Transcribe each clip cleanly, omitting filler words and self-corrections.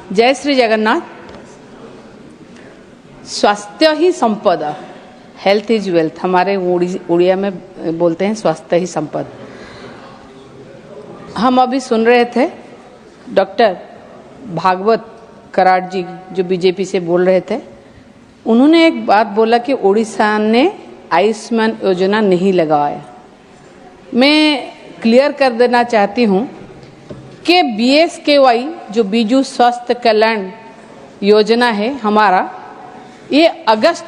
जय श्री जगन्नाथ। स्वास्थ्य ही संपदा, हेल्थ इज वेल्थ, हमारे उड़िया में बोलते हैं स्वास्थ्य ही संपदा। हम अभी सुन रहे थे डॉक्टर भागवत कराड़ जी जो बीजेपी से बोल रहे थे, उन्होंने एक बात बोला कि उड़ीसा ने आयुष्मान योजना नहीं लगाया। मैं क्लियर कर देना चाहती हूँ कि BSKY जो बीजू स्वास्थ्य कल्याण योजना है हमारा, ये अगस्त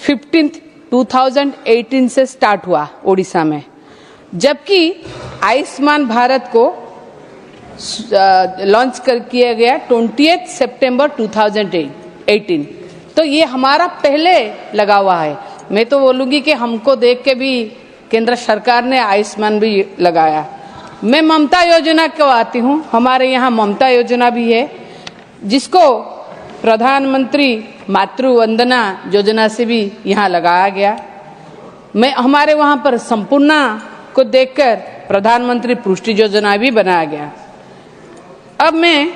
15, 2018 से स्टार्ट हुआ उड़ीसा में, जबकि आयुष्मान भारत को लॉन्च किया गया 20 सितंबर 2018। तो ये हमारा पहले लगा हुआ है। मैं तो बोलूँगी कि हमको देख के भी केंद्र सरकार ने आयुष्मान भी लगाया। मैं ममता योजना को आती हूँ। हमारे यहाँ ममता योजना भी है, जिसको प्रधानमंत्री मातृ वंदना योजना से भी यहाँ लगाया गया। मैं हमारे वहाँ पर संपूर्णा को देखकर प्रधानमंत्री पुष्टि योजना भी बनाया गया। अब मैं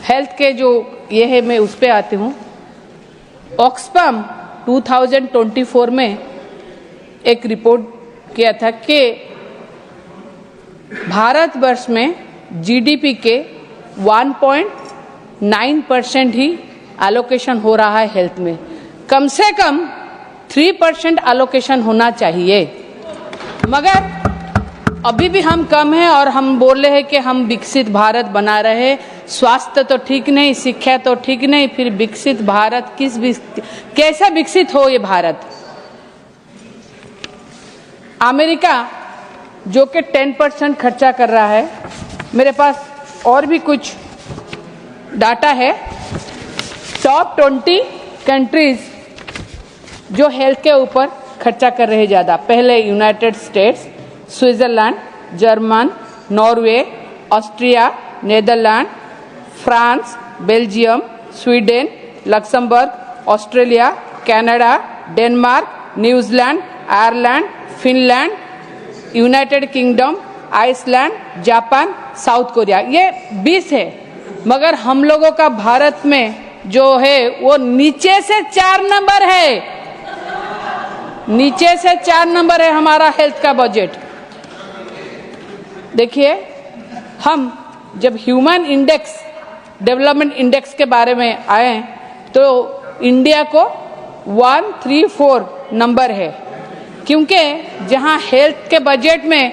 हेल्थ के जो ये है मैं उस पर आती हूँ। ऑक्सफैम 2024 में एक रिपोर्ट किया था कि भारतवर्ष में GDP के 1.9% ही एलोकेशन हो रहा है हेल्थ में। कम से कम 3% एलोकेशन होना चाहिए, मगर अभी भी हम कम हैं और हम बोल रहे हैं कि हम विकसित भारत बना रहे हैं। स्वास्थ्य तो ठीक नहीं, शिक्षा तो ठीक नहीं, फिर विकसित भारत कैसा विकसित हो ये भारत। अमेरिका जो कि 10% खर्चा कर रहा है, मेरे पास और भी कुछ डाटा है। टॉप 20 कंट्रीज जो हेल्थ के ऊपर खर्चा कर रहे ज़्यादा, पहले United States, Switzerland, German, Norway, Austria, Netherland, France, Belgium, Sweden, Luxembourg, Australia, Canada, Denmark, New Zealand, Ireland, Finland, United Kingdom, Iceland, Japan, South Korea. ये 20 है, मगर हम लोगों का भारत में जो है वो नीचे से 4 नंबर है। नीचे से 4 नंबर है हमारा हेल्थ का बजट। देखिए, हम जब ह्यूमन इंडेक्स, डेवलपमेंट इंडेक्स के बारे में आए तो इंडिया को 134 नंबर है, क्योंकि जहां हेल्थ के बजट में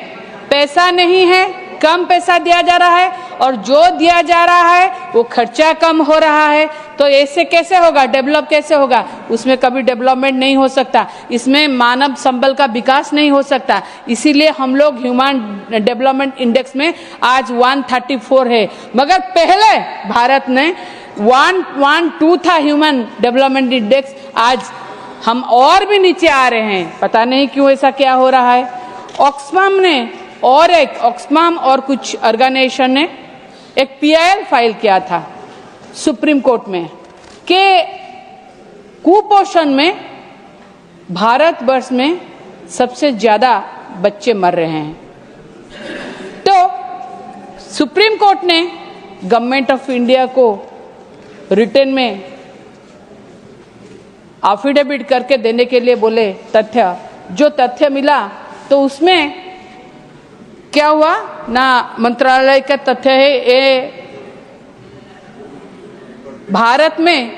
पैसा नहीं है, कम पैसा दिया जा रहा है, और जो दिया जा रहा है वो खर्चा कम हो रहा है। तो ऐसे कैसे होगा, डेवलप कैसे होगा? उसमें कभी डेवलपमेंट नहीं हो सकता, इसमें मानव संबल का विकास नहीं हो सकता। इसीलिए हम लोग ह्यूमन डेवलपमेंट इंडेक्स में आज 134 है, मगर पहले भारत ने 112 था ह्यूमन डेवलपमेंट इंडेक्स। आज हम और भी नीचे आ रहे हैं, पता नहीं क्यों ऐसा क्या हो रहा है। ऑक्सफैम और कुछ ऑर्गेनाइजेशन ने एक PIL फाइल किया था सुप्रीम कोर्ट में कि कुपोषण में भारतवर्ष में सबसे ज्यादा बच्चे मर रहे हैं। तो सुप्रीम कोर्ट ने गवर्नमेंट ऑफ इंडिया को रिटर्न में एफिडेविट करके देने के लिए बोले जो तथ्य मिला, तो उसमें क्या हुआ ना, मंत्रालय का तथ्य है ये भारत में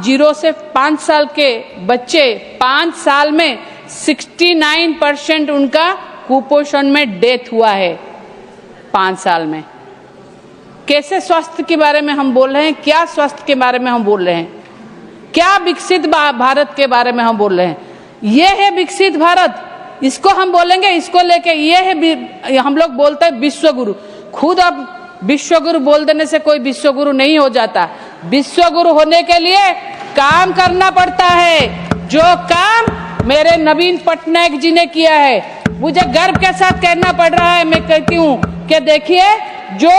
0 से 5 साल के बच्चे 5 साल में 69% उनका कुपोषण में डेथ हुआ है 5 साल में। कैसे स्वास्थ्य के बारे में हम बोल रहे हैं? क्या स्वास्थ्य के बारे में हम बोल रहे हैं? क्या विकसित भारत के बारे में हम बोल रहे हैं? ये है विकसित भारत, इसको हम बोलेंगे। इसको लेके ये है, हम लोग बोलते हैं विश्व गुरु। खुद अब विश्व गुरु बोल देने से कोई विश्व गुरु नहीं हो जाता। विश्व गुरु होने के लिए काम करना पड़ता है, जो काम मेरे नवीन पटनायक जी ने किया है। मुझे गर्व के साथ कहना पड़ रहा है, मैं कहती हूँ कि देखिए जो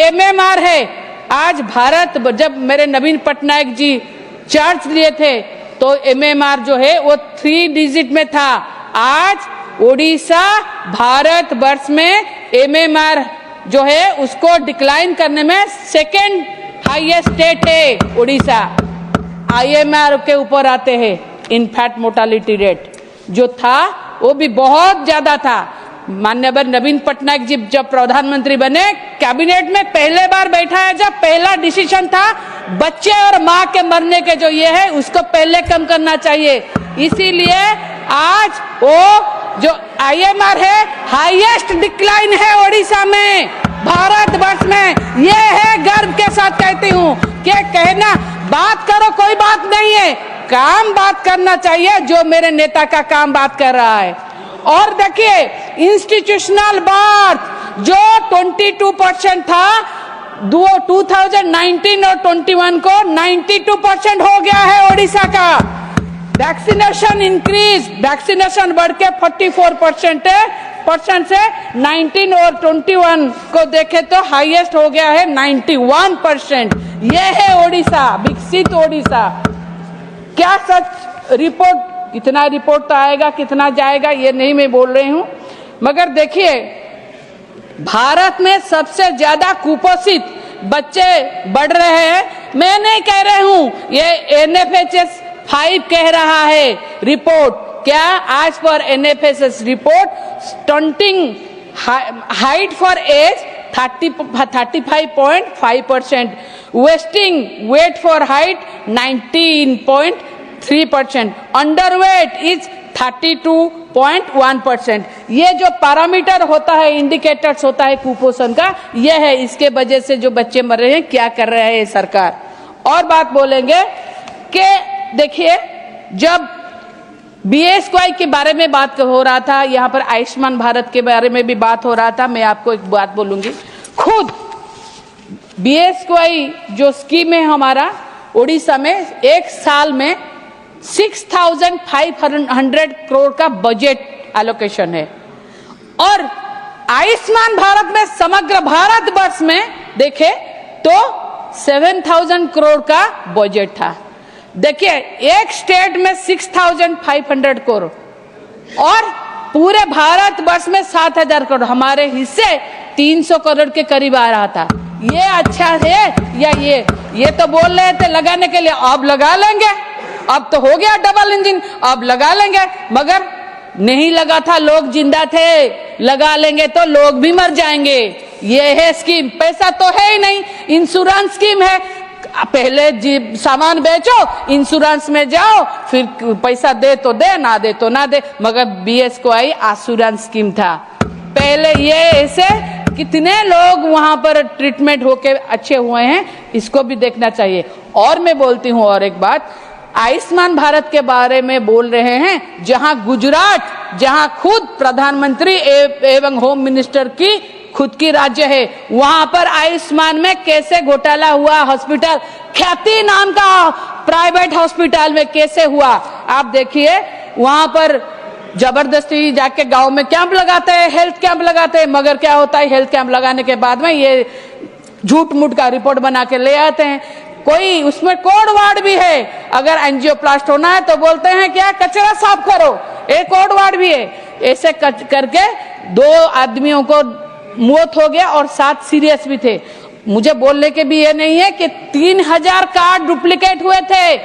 MMR है, आज भारत, जब मेरे नवीन पटनायक जी चार्ज लिए थे तो MMR जो है वो 3 डिजिट में था। आज उड़ीसा भारत वर्ष में MMR जो है उसको डिक्लाइन करने में सेकेंड हाईएस्ट स्टेट है उड़ीसा। IMR के ऊपर आते हैं इनफैक्ट मोर्टालिटी रेट जो था वो भी बहुत ज्यादा था। माननीय नवीन पटनायक जी जब प्रधानमंत्री बने कैबिनेट में पहले बार बैठा है, जब पहला डिसीजन था बच्चे और माँ के मरने के जो ये है उसको पहले कम करना चाहिए। इसीलिए आज वो जो IMR है हाईएस्ट डिक्लाइन है ओडिशा में, भारतवर्ष में। ये है गर्व के साथ कहती हूँ कि कहना बात करो कोई बात नहीं है, काम बात करना चाहिए जो मेरे नेता का काम बात कर रहा है। और देखिए इंस्टीट्यूशनल बर्थ जो 22% था 2019 और 21 को 92% हो गया है ओडिशा का। वैक्सीनेशन इंक्रीज, वैक्सीनेशन बढ़ के 44% से 19 और 21 को देखे तो हाईएस्ट हो गया है 91%। ये है ओडिशा, विकसित ओडिशा। क्या सच रिपोर्ट, कितना रिपोर्ट तो आएगा कितना जाएगा ये नहीं मैं बोल रही हूं, मगर देखिए भारत में सबसे ज्यादा कुपोषित बच्चे बढ़ रहे हैं। मैं नहीं कह रही हूं, ये NFHS 5 कह रहा है रिपोर्ट। क्या आज पर NFHS report stunting height for age 35.5%, wasting weight for height 19.3%, underweight is 32.1%। ये जो पैरामीटर होता है, इंडिकेटर्स होता है कुपोषण का, ये है। इसके वजह से जो बच्चे मर रहे हैं, क्या कर रहे हैं सरकार। और बात बोलेंगे कि देखिए जब BSY के बारे में बात हो रहा था, यहाँ पर आयुष्मान भारत के बारे में भी बात हो रहा था। मैं आपको एक बात बोलूंगी, खुद BSY जो स्कीम है हमारा उड़ीसा में, एक साल में 6,500 करोड़ का बजट एलोकेशन है। और आयुष्मान भारत में समग्र भारतवर्ष में देखे तो 7,000 करोड़ का बजट था। देखिए एक स्टेट में 6,500 करोड़ और पूरे भारतवर्ष में 7,000 करोड़, हमारे हिस्से 300 करोड़ के करीब आ रहा था। ये अच्छा है या ये तो बोल रहे थे लगाने के लिए, अब लगा लेंगे, अब तो हो गया डबल इंजन, अब लगा लेंगे, मगर नहीं लगा था, लोग जिंदा थे। लगा लेंगे तो लोग भी मर जाएंगे। ये है स्कीम, पैसा तो है ही नहीं, इंश्योरेंस स्कीम है। पहले सामान बेचो, इंश्योरेंस में जाओ, फिर पैसा दे तो दे, ना दे तो ना दे। मगर BSY इंश्योरेंस स्कीम था पहले। ये ऐसे कितने लोग वहां पर ट्रीटमेंट होके अच्छे हुए हैं, इसको भी देखना चाहिए। और मैं बोलती हूँ और एक बात, आयुष्मान भारत के बारे में बोल रहे हैं, जहां गुजरात, जहां खुद प्रधानमंत्री एवं होम मिनिस्टर की खुद की राज्य है, वहां पर आयुष्मान में कैसे घोटाला हुआ। हॉस्पिटल ख्याति नाम का प्राइवेट हॉस्पिटल में कैसे हुआ, आप देखिए। वहां पर जबरदस्ती जाके गांव में कैंप लगाते हैं, हेल्थ कैंप लगाते हैं, मगर क्या होता है, हेल्थ कैंप लगाने के बाद में ये झूठ मूठ का रिपोर्ट बना के ले आते हैं। कोई उसमें कोड वार्ड भी है, अगर एंजियोप्लास्ट होना है तो बोलते हैं क्या, कचरा साफ करो, एक कोड वार्ड भी है। ऐसे करके 2 आदमियों को मौत हो गया और 7 सीरियस भी थे। मुझे बोलने के भी ये नहीं है कि 3,000 कार्ड डुप्लीकेट हुए थे।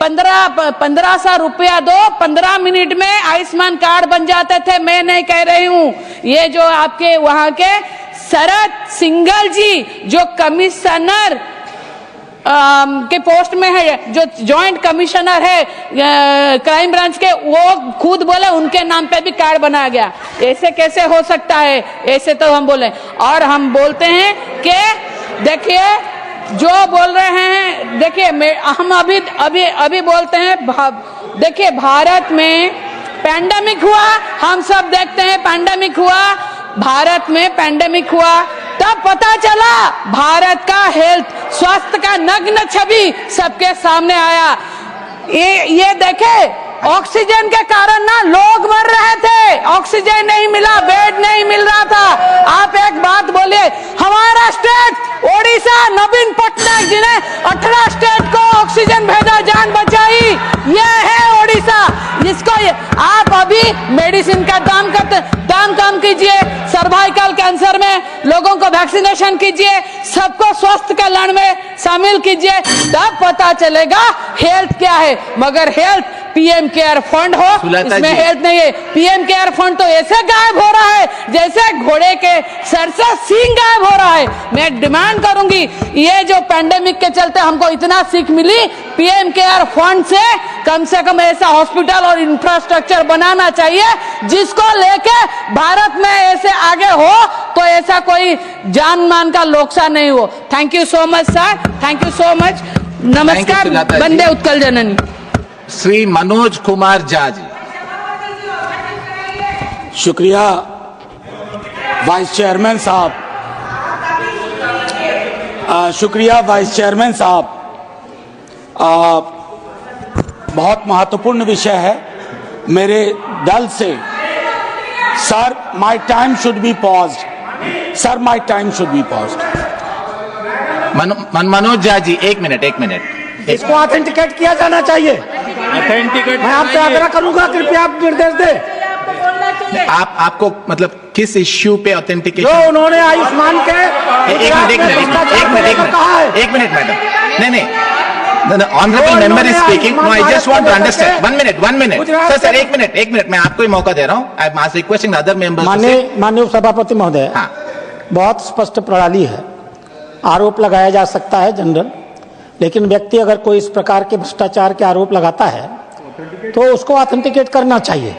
1500 रुपया दो, 15 मिनट में आयुष्मान कार्ड बन जाते थे। मैं नहीं कह रही हूँ, ये जो आपके वहां के शरद सिंघल जी जो कमिश्नर के पोस्ट में है, जो जॉइंट कमिश्नर है क्राइम ब्रांच के, वो खुद बोले उनके नाम पे भी कार्ड बनाया गया। ऐसे कैसे हो सकता है, ऐसे तो हम बोले। और हम बोलते हैं कि देखिए जो बोल रहे हैं, देखिए हम अभी बोलते हैं, देखिए भारत में पैंडेमिक हुआ, हम सब देखते हैं पैंडेमिक हुआ, भारत में पैंडेमिक हुआ, तब पता चला भारत का हेल्थ स्वास्थ्य का नग्न छवि सबके सामने आया। ये देखे ऑक्सीजन के कारण ना लोग मर रहे थे, ऑक्सीजन नहीं मिला, बेड नहीं मिल रहा था। आप एक बात बोलिए, हमारा स्टेट ओडिशा, नवीन पटनायक जी ने 18 स्टेट को ऑक्सीजन भेजा, जान बचाई। ये है ओडिशा। किसको ये, आप अभी मेडिसिन का दान कम कीजिए, सर्वाइकल कैंसर में लोगों को वैक्सीनेशन कीजिए, सबको स्वास्थ्य कल्याण में शामिल कीजिए, तब पता चलेगा हेल्थ क्या है। मगर हेल्थ पीएम केयर फंड हो, इसमें हेल्थ नहीं है। पीएम केयर फंड तो ऐसे गायब हो रहा है जैसे घोड़े के सर से सींग गायब हो रहा है। मैं डिमांड करूंगी, ये जो पैंडेमिक के चलते हमको इतना सीख मिली, पीएम केयर फंड से कम ऐसा हॉस्पिटल और इंफ्रास्ट्रक्चर बनाना चाहिए जिसको लेके भारत में ऐसे आगे हो तो ऐसा कोई जान मान का लोकसान नहीं हो। Thank you so much sir, thank you so much. नमस्कार, वंदे उत्कल जननी। श्री मनोज कुमार झा जी। शुक्रिया वाइस चेयरमैन साहब, शुक्रिया वाइस चेयरमैन साहब। बहुत महत्वपूर्ण विषय है मेरे दल से। Sir my time should be paused, sir my time should be paused. Manoj Jha ji, एक मिनट। इसको ऑथेंटिकेट किया जाना चाहिए। ऑथेंटिकेट मैं आपसे आग्रह करूंगा, कृपया आप निर्देश दें। आपको मतलब किस इश्यू पे ऑथेंटिकेशन? जो उन्होंने आयुष्मान के एक मिनट मैडम, नहीं honourable member is speaking. No, I just want to understand. One minute sir, एक मिनट मैं आपको ही मौका दे रहा हूँ। I am requesting other members. माननीय सभापति महोदय, हाँ, बहुत स्पष्ट प्रणाली है। आरोप लगाया जा सकता है जनरल, लेकिन व्यक्ति अगर कोई इस प्रकार के भ्रष्टाचार के आरोप लगाता है तो उसको ऑथेंटिकेट करना चाहिए।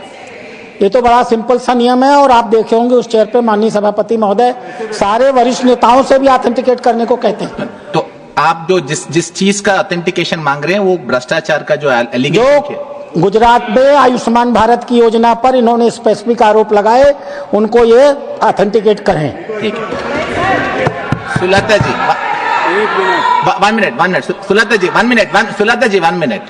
ये तो बड़ा सिंपल सा नियम है, और आप देखे होंगे उस चेयर पे माननीय सभापति महोदय सारे वरिष्ठ नेताओं से भी ऑथेंटिकेट करने को कहते हैं। तो आप जो जिस चीज का ऑथेंटिकेशन मांग रहे हैं वो भ्रष्टाचार का जो एलिगेशन है, गुजरात में आयुष्मान भारत की योजना पर इन्होंने स्पेसिफिक आरोप लगाए, उनको ये ऑथेंटिकेट करें। ठीक है Sulata ji, 1 minute Sulata ji, 1 minute Sulata ji, 1 minute.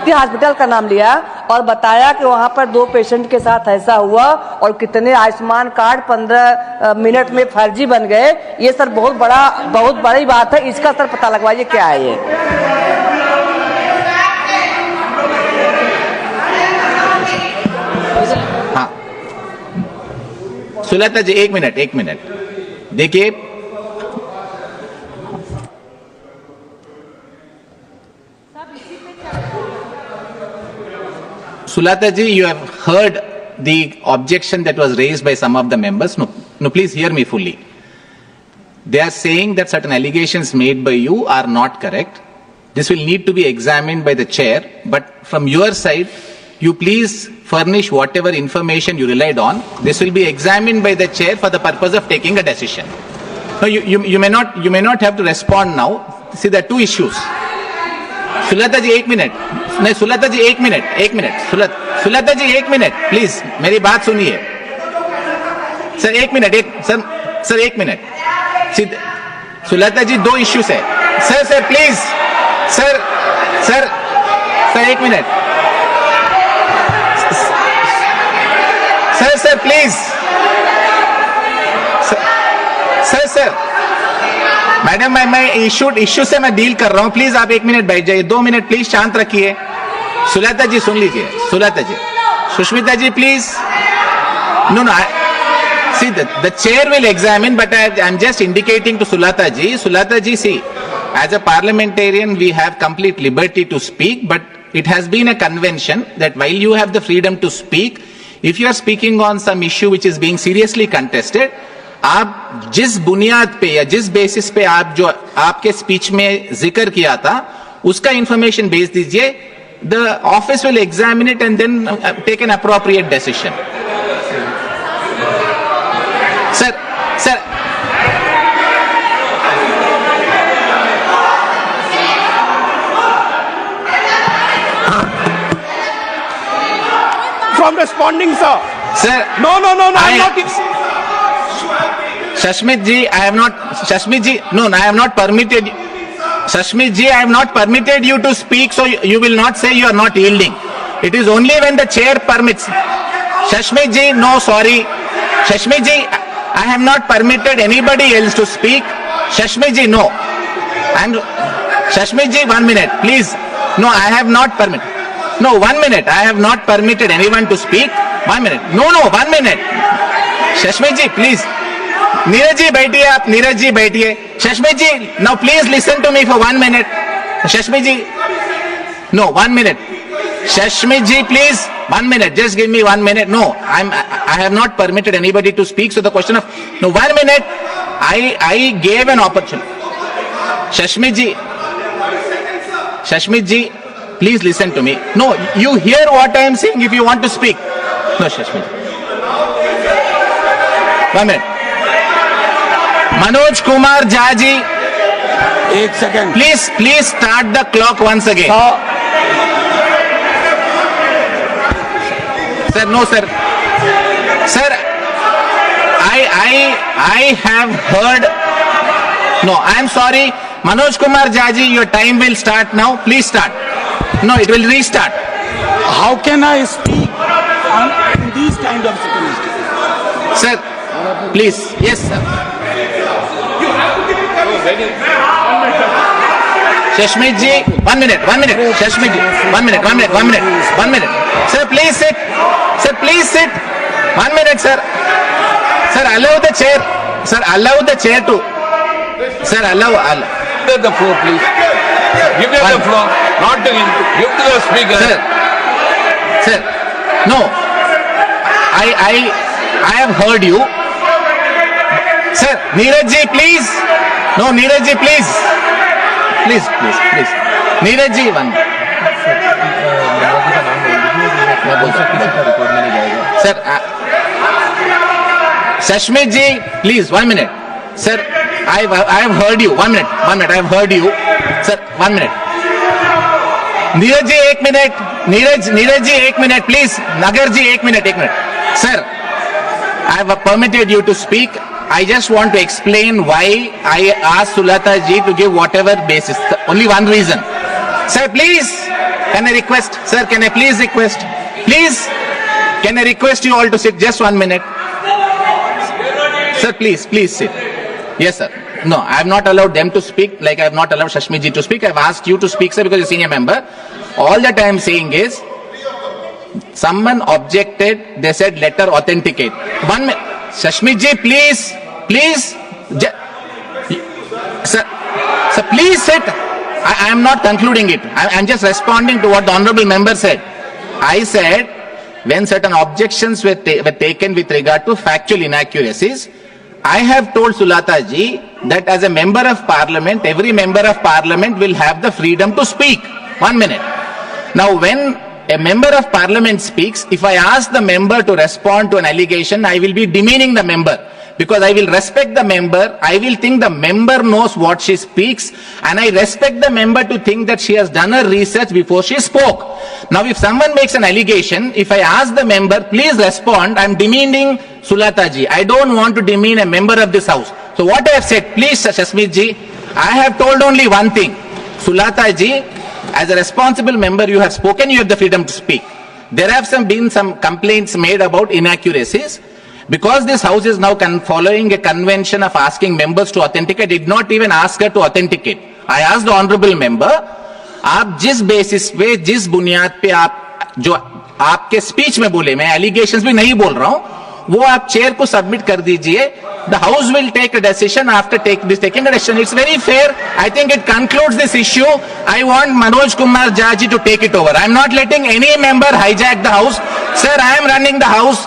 Hospital का नाम लिया और बताया कि वहां पर 2 पेशेंट के साथ ऐसा हुआ और कितने आयुष्मान कार्ड 15 मिनट में फर्जी बन गए। ये सर बहुत बड़ी बात है, इसका सर पता लगवाइए क्या है ये। हाँ सुलता जी, एक मिनट देखिए, Sulata ji, you have heard the objection that was raised by some of the members. No, please hear me fully. They are saying that certain allegations made by you are not correct. This will need to be examined by the chair. But from your side, you please furnish whatever information you relied on. This will be examined by the chair for the purpose of taking a decision. No, you may not have to respond now. See, there are 2 issues. Sulata ji, 1 minute. नहीं Sulata ji, 1 minute Sulata ji, 1 minute please, मेरी बात सुनिए sir. 1 minute, sir 1 minute. Sulata ji, 2 issues है sir please, sir 1 minute sir please sir madam, मैं issue से मैं deal कर रहा हूं। प्लीज आप 1 मिनट बैठ जाइए, 2 मिनट प्लीज शांत रखिए। सुलता जी सुन लीजिए, Sulata ji, Sushmita ji please. No see the chair will examine, but I am just indicating to Sulata ji, see as a parliamentarian we have complete liberty to speak, but it has been a convention that while you have the freedom to speak, if you are speaking on some issue which is being seriously contested, आप जिस बुनियाद पे या जिस basis पे आप जो आपके स्पीच में जिक्र किया था उसका इंफॉर्मेशन भेज दीजिए। The office will examine it and then take an appropriate decision. Sir From responding, sir. No, I'm not. Shashmit ji, I have not permitted. Shashmit ji, I have not permitted you to speak, so you will not say you are not yielding. It is only when the chair permits. Shashmit ji, no, sorry. Shashmit ji, I have not permitted anybody else to speak. Shashmit ji, no. And Shashmit ji, 1 minute, please. No, I have not permitted. No, 1 minute. I have not permitted anyone to speak. 1 minute. No, 1 minute. Shashmi ji, please. Neeraj ji, बैठिए आप. Neeraj ji, बैठिए. Shashmi ji, now please listen to me for 1 minute. Shashmi ji. No, 1 minute. Shashmi ji, please. 1 minute. Just give me 1 minute. No, I have not permitted anybody to speak. So the question of, no, 1 minute. I gave an opportunity. Shashmi ji, please listen to me. No, you hear what I am saying if you want to speak. No, Shashmi ji. 1 minute. Manoj Kumar Jha ji. 1 second Please start the clock once again. Sir, no, sir. Sir, I have heard. No, I am sorry. Manoj Kumar Jha ji, your time will start now. Please start. No, it will restart. How can I speak in this kind of situation? Sir, please. Yes, sir. Shashmi ji, 1 minute. Shashmi ji, 1 minute. Sir, please sit. 1 minute, sir. Sir, allow the chair. Sir, allow the chair to. Sir, allow. Give the floor, please. Give him the floor, not to him. Give to the speaker. Sir, no. I have heard you. Sir, Neeraj ji, please. No, Neeraj ji, please. Please. Neeraj ji, one. Sir, Shashmi ji, please, 1 minute. Sir, I have heard you. 1 minute. I have heard you. Sir, 1 minute. Neeraj ji, 1 minute. Neeraj ji, 1 minute, please. Nagar ji, 1 minute. Sir, I have permitted you to speak. I just want to explain why I asked Sulata ji to give whatever basis. Only one reason. Sir, please, can I request? Sir, can I please request? Please, can I request you all to sit just 1 minute? Sir, please sit. Yes, sir. No, I have not allowed them to speak like I have not allowed Shashmi ji to speak. I have asked you to speak, sir, because you're a senior member. All that I am saying is, someone objected, they said let her authenticate. 1 minute. Shashmi ji, please. Sir, please sit. I am not concluding it. I am just responding to what the honorable member said. I said, when certain objections were taken with regard to factual inaccuracies, I have told Sulata ji that as a member of parliament, every member of parliament will have the freedom to speak. 1 minute. Now, when a member of parliament speaks, if I ask the member to respond to an allegation, I will be demeaning the member. Because I will respect the member, I will think the member knows what she speaks, and I respect the member to think that she has done her research before she spoke. Now, if someone makes an allegation, if I ask the member, please respond, I am demeaning Sulata ji. I don't want to demean a member of this house. So what I have said, please, Shashmi ji, I have told only one thing. Sulata ji, as a responsible member, you have spoken, you have the freedom to speak. There have been some complaints made about inaccuracies. Because this house is now following a convention of asking members to authenticate, did not even ask her to authenticate. I asked the honorable member, आप जिस basis पे, जिस बुनियाद पे आप जो आपके speech में बोले, मैं एलिगेशंस भी नहीं बोल रहा हूं, वो आप चेयर को सबमिट कर दीजिए. The house will take a decision after taking a decision. It's very fair. I think it concludes this issue. I want Manoj Kumar Jha ji to take it over. I'm not letting any member hijack the house. Sir, I am running the house.